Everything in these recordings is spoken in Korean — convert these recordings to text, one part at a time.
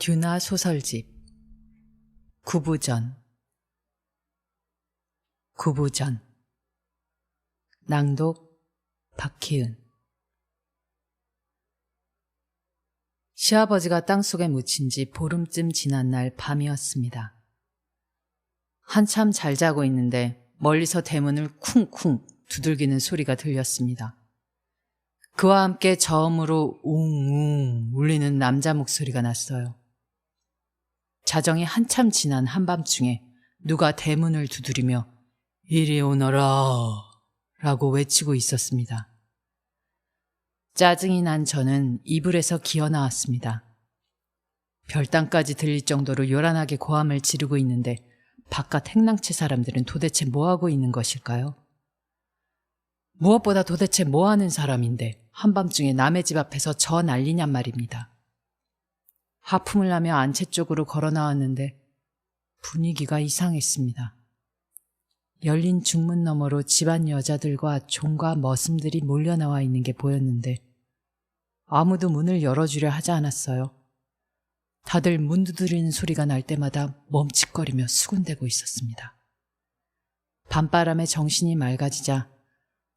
듀나 소설집 구부전. 낭독 박희은. 시아버지가 땅속에 묻힌 지 보름쯤 지난 날 밤이었습니다. 한참 잘 자고 있는데 멀리서 대문을 쿵쿵 두들기는 소리가 들렸습니다. 그와 함께 저음으로 웅웅 울리는 남자 목소리가 났어요. 자정이 한참 지난 한밤중에 누가 대문을 두드리며 이리 오너라 라고 외치고 있었습니다. 짜증이 난 저는 이불에서 기어 나왔습니다. 별땅까지 들릴 정도로 요란하게 고함을 지르고 있는데 바깥 행랑채 사람들은 도대체 뭐하고 있는 것일까요? 무엇보다 도대체 뭐하는 사람인데 한밤중에 남의 집 앞에서 저 난리냔 말입니다. 하품을 하며 안채 쪽으로 걸어 나왔는데 분위기가 이상했습니다. 열린 중문 너머로 집안 여자들과 종과 머슴들이 몰려나와 있는 게 보였는데 아무도 문을 열어주려 하지 않았어요. 다들 문 두드리는 소리가 날 때마다 멈칫거리며 수군대고 있었습니다. 밤바람에 정신이 맑아지자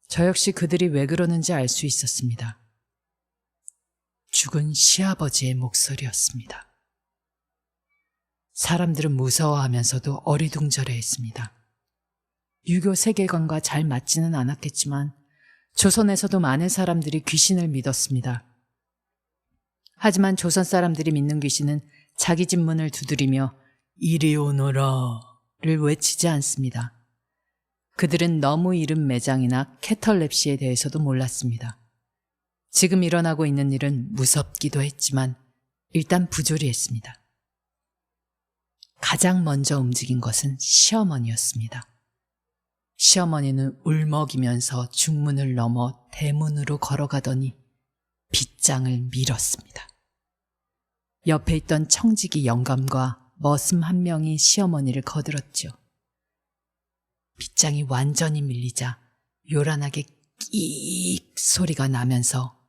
저 역시 그들이 왜 그러는지 알 수 있었습니다. 죽은 시아버지의 목소리였습니다. 사람들은 무서워하면서도 어리둥절해했습니다. 유교 세계관과 잘 맞지는 않았겠지만 조선에서도 많은 사람들이 귀신을 믿었습니다. 하지만 조선 사람들이 믿는 귀신은 자기 집 문을 두드리며 이리 오너라를 외치지 않습니다. 그들은 너무 이른 매장이나 캐털랩시에 대해서도 몰랐습니다. 지금 일어나고 있는 일은 무섭기도 했지만 일단 부조리했습니다. 가장 먼저 움직인 것은 시어머니였습니다. 시어머니는 울먹이면서 중문을 넘어 대문으로 걸어가더니 빗장을 밀었습니다. 옆에 있던 청지기 영감과 머슴 한 명이 시어머니를 거들었죠. 빗장이 완전히 밀리자 요란하게 끼익 소리가 나면서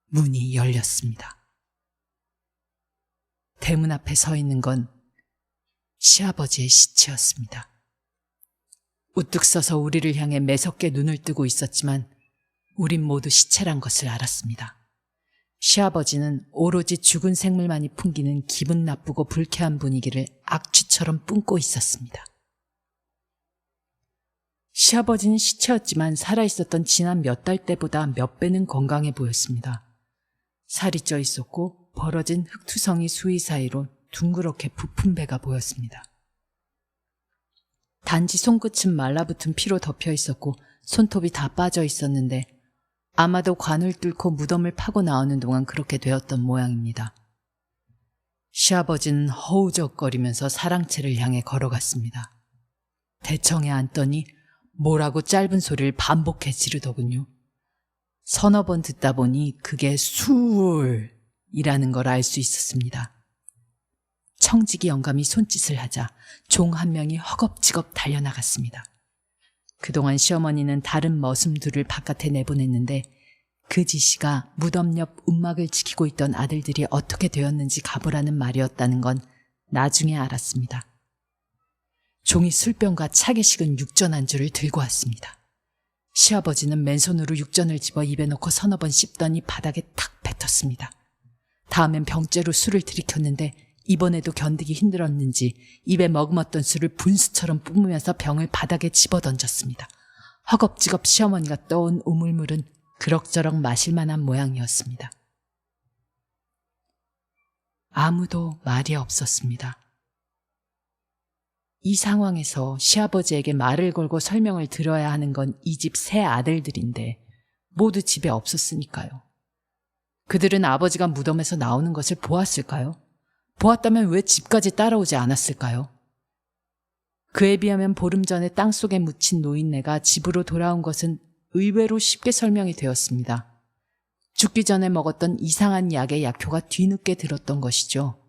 문이 열렸습니다. 대문 앞에 서 있는 건 시아버지의 시체였습니다. 우뚝 서서 우리를 향해 매섭게 눈을 뜨고 있었지만 우린 모두 시체란 것을 알았습니다. 시아버지는 오로지 죽은 생물만이 풍기는 기분 나쁘고 불쾌한 분위기를 악취처럼 뿜고 있었습니다. 시아버지는 시체였지만 살아있었던 지난 몇 달 때보다 몇 배는 건강해 보였습니다. 살이 쪄 있었고 벌어진 흙투성이 수위 사이로 둥그렇게 부푼 배가 보였습니다. 단지 손끝은 말라붙은 피로 덮여 있었고 손톱이 다 빠져 있었는데 아마도 관을 뚫고 무덤을 파고 나오는 동안 그렇게 되었던 모양입니다. 시아버지는 허우적거리면서 사랑채를 향해 걸어갔습니다. 대청에 앉더니 뭐라고 짧은 소리를 반복해 지르더군요. 서너 번 듣다 보니 그게 수울이라는 걸 알 수 있었습니다. 청지기 영감이 손짓을 하자 종 한 명이 허겁지겁 달려나갔습니다. 그동안 시어머니는 다른 머슴들을 바깥에 내보냈는데 그 지시가 무덤 옆 움막을 지키고 있던 아들들이 어떻게 되었는지 가보라는 말이었다는 건 나중에 알았습니다. 종이 술병과 차게 식은 육전 안주를 들고 왔습니다. 시아버지는 맨손으로 육전을 집어 입에 넣고 서너 번 씹더니 바닥에 탁 뱉었습니다. 다음엔 병째로 술을 들이켰는데 이번에도 견디기 힘들었는지 입에 머금었던 술을 분수처럼 뿜으면서 병을 바닥에 집어던졌습니다. 허겁지겁 시어머니가 떠온 우물물은 그럭저럭 마실 만한 모양이었습니다. 아무도 말이 없었습니다. 이 상황에서 시아버지에게 말을 걸고 설명을 들어야 하는 건 이 집 세 아들들인데 모두 집에 없었으니까요. 그들은 아버지가 무덤에서 나오는 것을 보았을까요? 보았다면 왜 집까지 따라오지 않았을까요? 그에 비하면 보름 전에 땅속에 묻힌 노인네가 집으로 돌아온 것은 의외로 쉽게 설명이 되었습니다. 죽기 전에 먹었던 이상한 약의 약효가 뒤늦게 들었던 것이죠.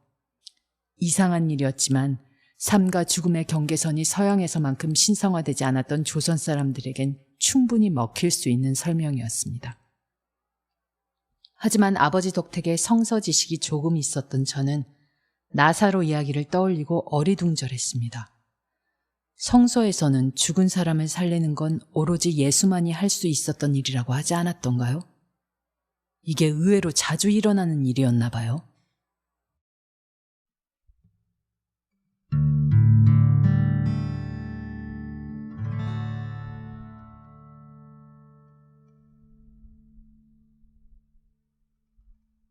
이상한 일이었지만 삶과 죽음의 경계선이 서양에서만큼 신성화되지 않았던 조선 사람들에겐 충분히 먹힐 수 있는 설명이었습니다. 하지만 아버지 덕택에 성서 지식이 조금 있었던 저는 나사로 이야기를 떠올리고 어리둥절했습니다. 성서에서는 죽은 사람을 살리는 건 오로지 예수만이 할 수 있었던 일이라고 하지 않았던가요? 이게 의외로 자주 일어나는 일이었나 봐요.